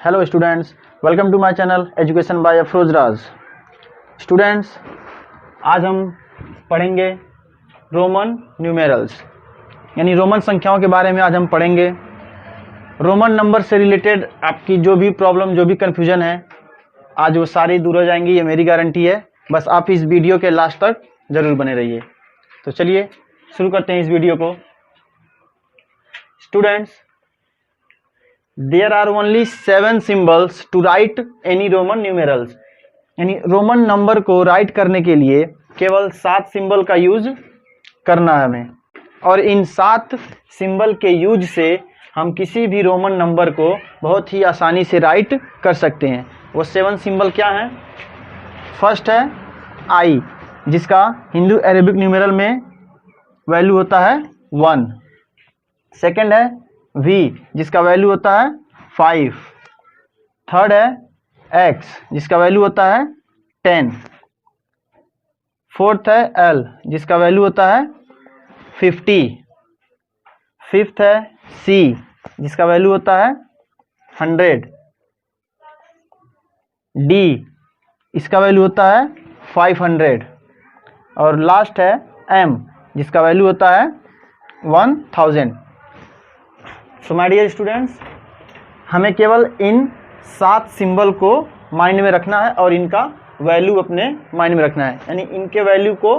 Hello students, welcome to my channel education by Afroz Raj. Students, आज हम पढ़ेंगे रोमन न्यूमेरल्स यानी रोमन संख्याओं के बारे में आज हम पढ़ेंगे। रोमन नंबर से रिलेटेड आपकी जो भी प्रॉब्लम, जो भी कन्फ्यूजन है, आज वो सारी दूर हो जाएंगी, ये मेरी गारंटी है। बस आप इस वीडियो के लास्ट तक ज़रूर बने रहिए। तो चलिए शुरू करते हैं इस वीडियो को। Students, there are only 7 symbols to write any Roman numerals। यानी रोमन नंबर को राइट करने के लिए केवल 7 सिंबल का यूज करना है हमें, और इन 7 सिंबल के यूज से हम किसी भी रोमन नंबर को बहुत ही आसानी से राइट कर सकते हैं। वो 7 सिंबल क्या हैं? फर्स्ट है आई, जिसका हिंदू अरेबिक न्यूमेरल में वैल्यू होता है 1। सेकेंड है V, जिसका वैल्यू होता है 5। थर्ड है X, जिसका वैल्यू होता है 10। फोर्थ है L, जिसका वैल्यू होता है 50। फिफ्थ है C, जिसका वैल्यू होता है 100। D, इसका वैल्यू होता है 500। और लास्ट है M, जिसका वैल्यू होता है 1000। सो माय डियर स्टूडेंट्स, हमें केवल इन 7 सिंबल को माइंड में रखना है और इनका वैल्यू अपने माइंड में रखना है, यानी इनके वैल्यू को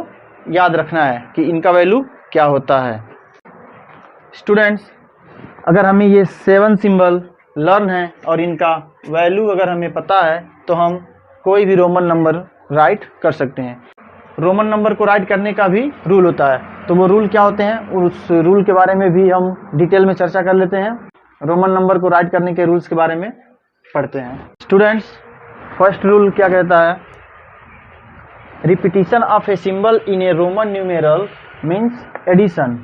याद रखना है कि इनका वैल्यू क्या होता है। स्टूडेंट्स, अगर हमें ये 7 सिंबल लर्न है और इनका वैल्यू अगर हमें पता है तो हम कोई भी रोमन नंबर राइट कर सकते हैं। रोमन नंबर को राइट करने का भी रूल होता है, तो वो रूल क्या होते हैं, उस रूल के बारे में भी हम डिटेल में चर्चा कर लेते हैं। रोमन नंबर को राइट करने के रूल्स के बारे में पढ़ते हैं। स्टूडेंट्स, फर्स्ट रूल क्या कहता है? Repetition of a symbol in a Roman numeral means addition.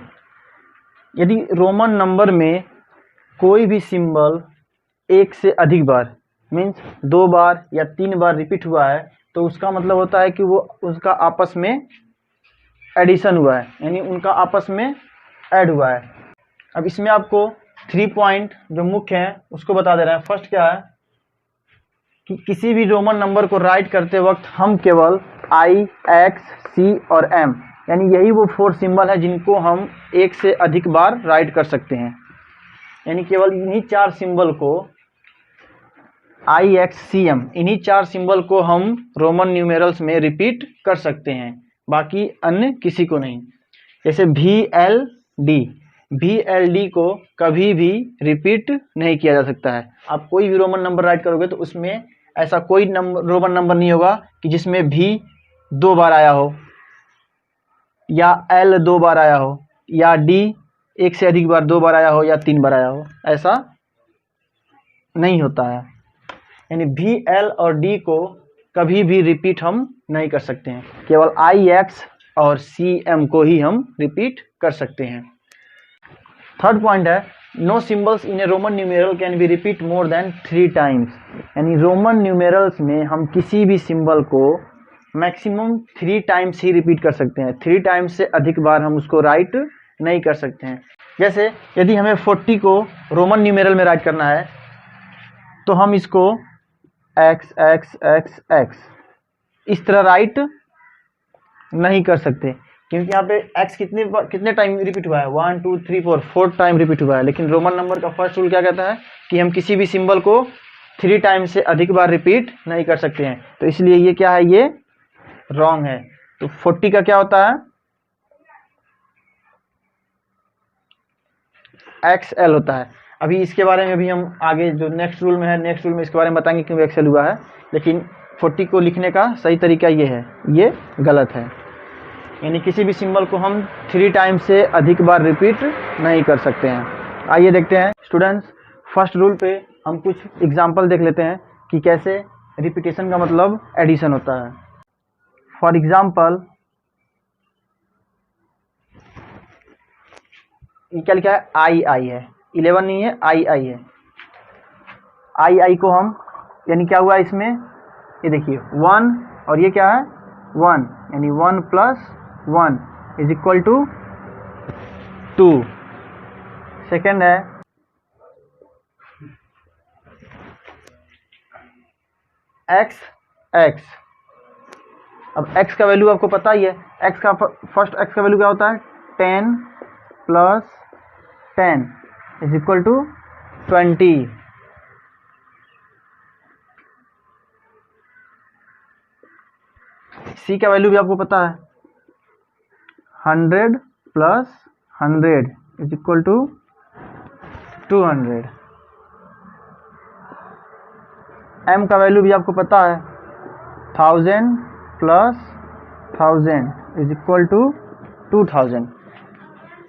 यदि रोमन नंबर में कोई भी सिंबल एक से अधिक बार मीन्स 2 बार या 3 बार रिपीट हुआ है तो उसका मतलब होता है कि वो उसका आपस में एडिशन हुआ है, यानी उनका आपस में ऐड हुआ है। अब इसमें आपको 3 पॉइंट जो मुख्य हैं उसको बता दे रहे हैं। फर्स्ट क्या है कि किसी भी रोमन नंबर को राइट करते वक्त हम केवल I, X, C और M, यानी यही वो 4 सिंबल है जिनको हम एक से अधिक बार राइट कर सकते हैं। यानी केवल इन्हीं 4 सिंबल को I, X, C, M, इन्हीं 4 सिंबल को हम रोमन न्यूमेरल्स में रिपीट कर सकते हैं, बाकी अन्य किसी को नहीं। जैसे VLD, VLD को कभी भी रिपीट नहीं किया जा सकता है। आप कोई भी रोमन नंबर राइट करोगे तो उसमें ऐसा कोई रोमन नंबर नहीं होगा कि जिसमें V 2 बार आया हो, या L 2 बार आया हो, या D एक से अधिक बार 2 बार आया हो, या 3 बार आया हो। ऐसा नहीं होता है। यानी V, L और D को कभी भी रिपीट हम नहीं कर सकते हैं, केवल I, X और C, M को ही हम रिपीट कर सकते हैं। थर्ड पॉइंट है no symbols in a Roman numeral can be repeat more than 3 times. यानी रोमन न्यूमेरल्स में हम किसी भी सिंबल को मैक्सिमम 3 टाइम्स ही रिपीट कर सकते हैं। 3 टाइम्स से अधिक बार हम उसको राइट नहीं कर सकते हैं। जैसे यदि हमें 40 को रोमन न्यूमेरल में राइट करना है तो हम इसको X, X, X, X इस तरह राइट नहीं कर सकते, क्योंकि यहाँ पे X कितने टाइम रिपीट हुआ है? 1 2 3 4 4 टाइम रिपीट हुआ है। लेकिन रोमन नंबर का फर्स्ट रूल क्या कहता है कि हम किसी भी सिंबल को 3 टाइम से अधिक बार रिपीट नहीं कर सकते हैं। तो इसलिए ये क्या है, ये रॉन्ग है। तो 40 का क्या होता है? XL होता है। अभी इसके बारे में भी हम आगे जो नेक्स्ट रूल में है, नेक्स्ट रूल में इसके बारे में बताएंगे क्यों एक्सेल हुआ है। लेकिन 40 को लिखने का सही तरीका ये है, ये गलत है। यानी किसी भी सिंबल को हम 3 टाइम से अधिक बार रिपीट नहीं कर सकते हैं। आइए देखते हैं स्टूडेंट्स, फर्स्ट रूल पे हम कुछ एग्जांपल देख लेते हैं कि कैसे रिपीटेशन का मतलब एडिशन होता है। फॉर एग्जांपल, ये क्या लिखा है? I है, 11 नहीं है, I है। I को हम, यानी क्या हुआ इसमें, ये देखिए 1 और ये क्या है 1, यानी 1 + 1 = 2। सेकेंड है एक्स एक्स। अब x का वैल्यू आपको पता ही है, x का फर्स्ट x का वैल्यू क्या होता है 10 plus 10 is equal to 20। c का वैल्यू भी आपको पता है 100 plus 100 is equal to 200। m का वैल्यू भी आपको पता है 1000 प्लस 1000 इज इक्वल टू 2000।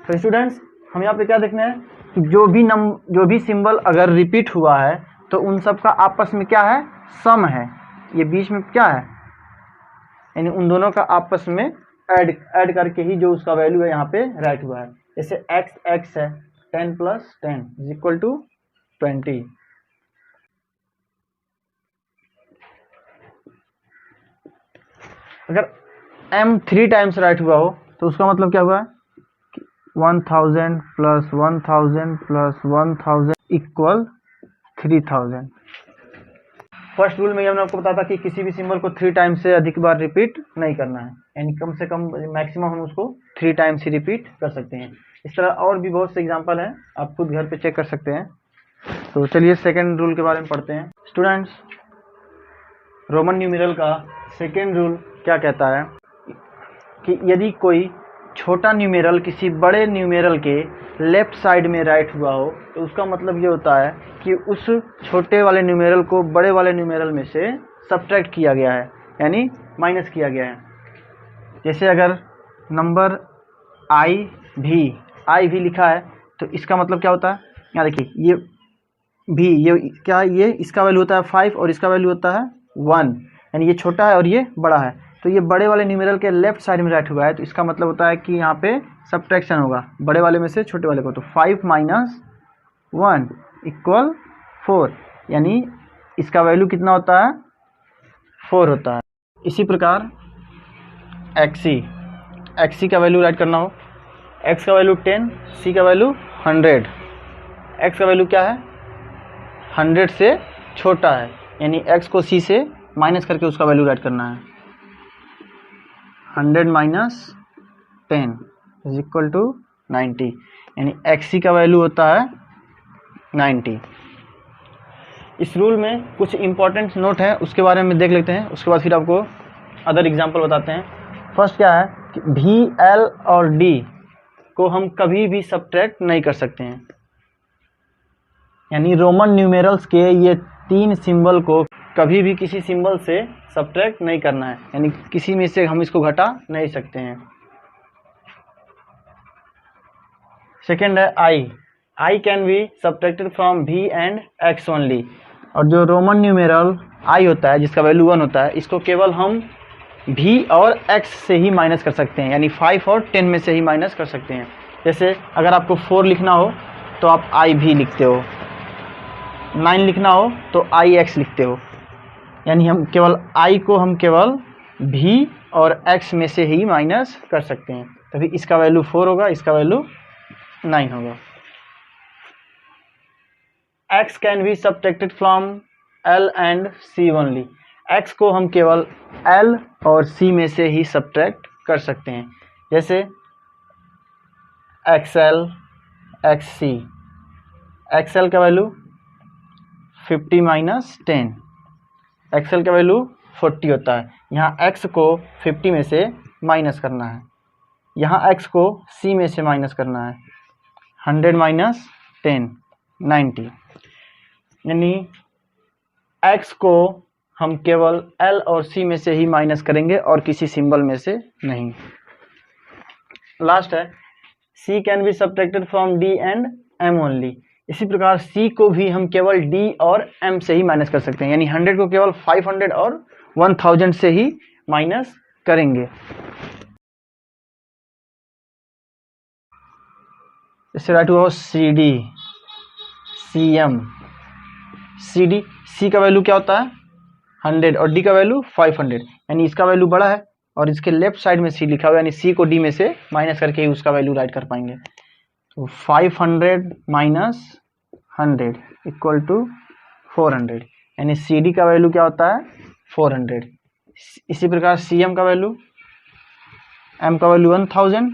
तो स्टूडेंट्स हम यहाँ पे क्या देखना है कि जो भी सिंबल अगर रिपीट हुआ है तो उन सब का आपस में क्या है सम है। ये बीच में क्या है यानी उन दोनों का आपस में ऐड करके ही जो उसका वैल्यू है यहाँ पे राइट हुआ है। जैसे x x है 10 प्लस 10 इज इक्वल टू 20। अगर m 3 टाइम्स राइट हुआ हो तो उसका मतलब क्या हुआ है 1000 plus 1000 plus 1000 equal 3000। First rule में हमने आपको बताया था कि किसी भी सिंबल को 3 टाइम्स से अधिक बार रिपीट नहीं करना है, यानी कम से कम मैक्सिमम हम उसको 3 टाइम्स ही रिपीट कर सकते हैं। इस तरह और भी बहुत से एग्जांपल हैं, आप खुद घर पे चेक कर सकते हैं। तो चलिए सेकंड रूल के बारे में पढ़ते हैं। स्टूडेंट्स रोमन न्यूमेरल का सेकंड रूल क्या कहता है कि यदि कोई छोटा न्यूमेरल किसी बड़े न्यूमेरल के लेफ्ट साइड में राइट हुआ हो तो उसका मतलब ये होता है कि उस छोटे वाले न्यूमेरल को बड़े वाले न्यूमेरल में से सब्ट्रैक्ट किया गया है, यानी माइनस किया गया है। जैसे अगर नंबर आई भी लिखा है तो इसका मतलब क्या होता है, यहाँ देखिए ये क्या है, ये इसका वैल्यू होता है 5 और इसका वैल्यू होता है 1, यानी ये छोटा है और ये बड़ा है। तो ये बड़े वाले न्यूमेरल के लेफ्ट साइड में राइट हुआ है तो इसका मतलब होता है कि यहाँ पे सब्ट्रैक्शन होगा बड़े वाले में से छोटे वाले को। तो 5 माइनस 1 इक्वल 4, यानी इसका वैल्यू कितना होता है 4 होता है। इसी प्रकार एक्सी का वैल्यू राइट करना हो, x का वैल्यू 10, c का वैल्यू 100। x का वैल्यू क्या है 100 से छोटा है, यानी x को c से माइनस करके उसका वैल्यू राइट करना है। 100 माइनस 10 इज इक्वल टू 90, यानी xc का वैल्यू होता है 90। इस रूल में कुछ इंपॉर्टेंट नोट है उसके बारे में देख लेते हैं, उसके बाद फिर आपको अदर एग्जांपल बताते हैं। फर्स्ट क्या है कि v, l और d को हम कभी भी सब्ट्रैक्ट नहीं कर सकते हैं, यानी रोमन न्यूमेरल्स के ये 3 सिंबल को कभी भी किसी सिंबल से सब्ट्रैक्ट नहीं करना है, यानी किसी में से हम इसको घटा नहीं सकते हैं। सेकेंड है I can be subtracted from v and x only. और जो रोमन न्यूमेरल i होता है जिसका वैल्यू 1 होता है, इसको केवल हम v और x से ही माइनस कर सकते हैं, यानी 5 और 10 में से ही माइनस कर सकते हैं। जैसे अगर आपको 4 लिखना हो तो आप i भी लिखते हो, 9 लिखना हो तो i x लिखते हो, यानी हम केवल i को हम केवल v और x में से ही माइनस कर सकते हैं, तभी इसका वैल्यू 4 होगा, इसका वैल्यू 9 होगा। x can be subtracted from l and c only. x को हम केवल l और c में से ही सब्ट्रैक्ट कर सकते हैं, जैसे xl xc। xl का वैल्यू 50 माइनस 10, xl का वैल्यू 40 होता है। यहाँ x को 50 में से माइनस करना है, यहाँ x को c में से माइनस करना है। 100 माइनस 10 90, यानी x को हम केवल l और c में से ही माइनस करेंगे और किसी सिंबल में से नहीं। लास्ट है c can be subtracted from d and m only. इसी प्रकार c को भी हम केवल d और m से ही माइनस कर सकते हैं, यानी 100 को केवल 500 और 1000 से ही माइनस करेंगे। इससे राइट हुआ cd, cm, cd। c का वैल्यू क्या होता है 100 और d का वैल्यू 500, यानी इसका वैल्यू बड़ा है और इसके लेफ्ट साइड में c लिखा हुआ है, यानी c को d में से माइनस करके ही उसका वैल्यू राइट कर पाएंगे। तो 500 माइनस 100 इक्वल टू 400, यानी सी डी का वैल्यू क्या होता है 400। इसी प्रकार सी एम का वैल्यू, एम का वैल्यू 1000,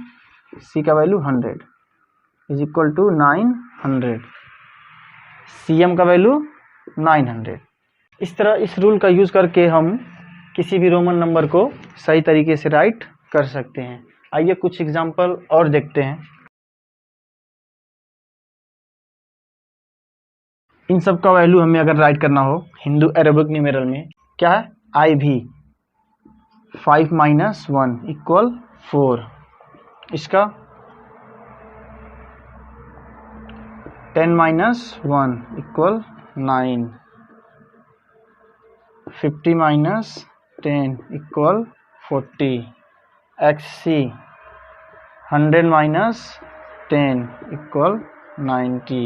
सी का value 100 is equal to 900। C M का वैल्यू 900। इस तरह इस रूल का यूज़ करके हम किसी भी रोमन नंबर को सही तरीके से राइट कर सकते हैं। आइए कुछ एग्जाम्पल और देखते हैं। इन सब का वैल्यू हमें अगर राइट करना हो हिंदू अरेबिक न्यूमेरल में, क्या है आई भी 5 - 1 इक्वल 4, इसका 10 - 1 equal 9, 50 - 10 equal 40, XC 100 - 10 equal 90,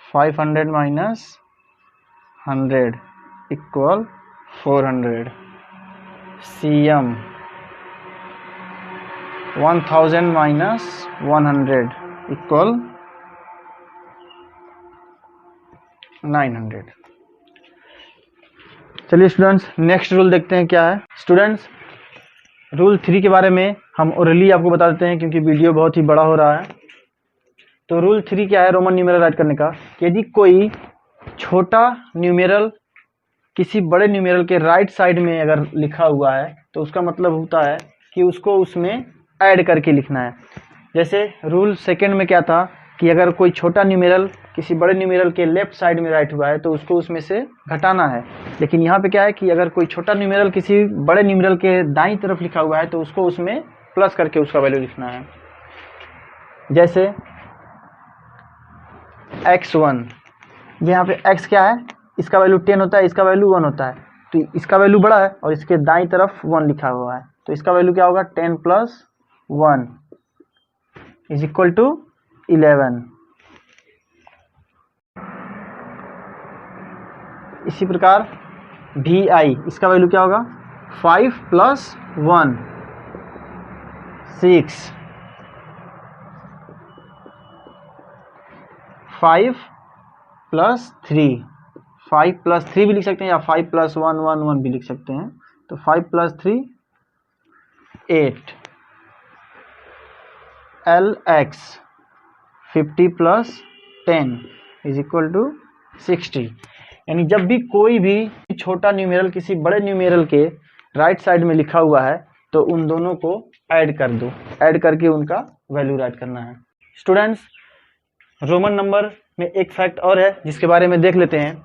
500 - 100 equal 400, CM 1000 - 100 equal 900। चलिए स्टूडेंट्स नेक्स्ट रूल देखते हैं क्या है। स्टूडेंट्स रूल 3 के बारे में हम ओरली आपको बता देते हैं क्योंकि वीडियो बहुत ही बड़ा हो रहा है। तो रूल 3 क्या है रोमन न्यूमेरल राइट करने का, यदि कोई छोटा न्यूमेरल किसी बड़े न्यूमेरल के राइट साइड में अगर लिखा हुआ है तो उसका मतलब होता है कि उसको उसमें ऐड करके लिखना है। जैसे रूल 2 में क्या था कि अगर कोई छोटा न्यूमेरल किसी बड़े न्यूमेरल के लेफ्ट साइड में राइट हुआ है तो उसको उसमें से घटाना है। लेकिन यहाँ पे क्या है कि अगर कोई छोटा न्यूमेरल किसी बड़े न्यूमेरल के दाईं तरफ लिखा हुआ है तो उसको उसमें प्लस करके उसका वैल्यू लिखना है। जैसे x1, यहाँ पे x क्या है, इसका वैल्यू 10 होता है, इसका वैल्यू 1 होता है, तो इसका वैल्यू बड़ा है और इसके दाईं तरफ 1 लिखा हुआ है, तो इसका वैल्यू क्या होगा 10 + 1 इज इक्वल टू 11। इसी प्रकार vi, इसका वैल्यू क्या होगा 5 + 1 6, 5 + 3, 5 + 3 भी लिख सकते हैं या 5 + 1 1 1 भी लिख सकते हैं। तो 5 + 3 8, lx 50 + 10 इज इक्वल टू 60। यानी जब भी कोई भी छोटा न्यूमेरल किसी बड़े न्यूमेरल के राइट साइड में लिखा हुआ है तो उन दोनों को ऐड कर दो, ऐड करके उनका वैल्यू राइट करना है। स्टूडेंट्स रोमन नंबर में एक फैक्ट और है जिसके बारे में देख लेते हैं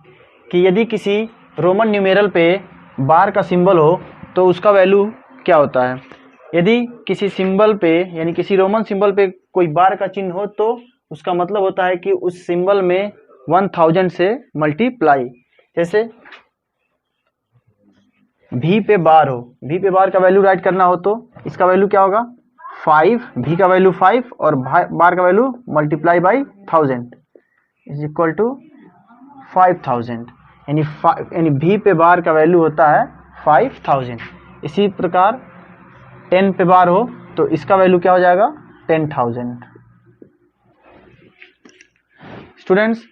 कि यदि किसी रोमन न्यूमेरल पे बार का सिंबल हो तो उसका वैल्यू क्या होता है। यदि किसी सिंबल पे यानी किसी रोमन सिंबल पे कोई बार का चिन्ह हो तो उसका मतलब होता है कि उस सिंबल में 1000 से मल्टीप्लाई। जैसे भी पे बार हो, भी पे बार का वैल्यू राइट करना हो तो इसका वैल्यू क्या होगा 5, भी का वैल्यू 5 और बार का value multiply by 1000 is equal to 5000। यानी भी पे बार का वैल्यू होता है 5000। इसी प्रकार 10 पे बार हो तो इसका वैल्यू क्या हो जाएगा 10,000। स्टूडेंट्स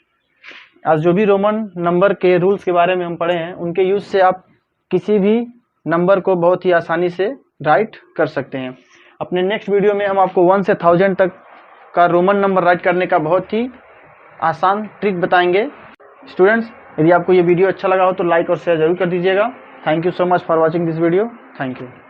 आज जो भी रोमन नंबर के रूल्स के बारे में हम पढ़े हैं उनके यूज से आप किसी भी नंबर को बहुत ही आसानी से राइट कर सकते हैं। अपने नेक्स्ट वीडियो में हम आपको 1 से 1000 तक का रोमन नंबर राइट करने का बहुत ही आसान ट्रिक बताएंगे। स्टूडेंट्स यदि आपको ये वीडियो अच्छा लगा हो तो लाइक और शेयर जरूर कर दीजिएगा। Thank you so much for watching this video. Thank you.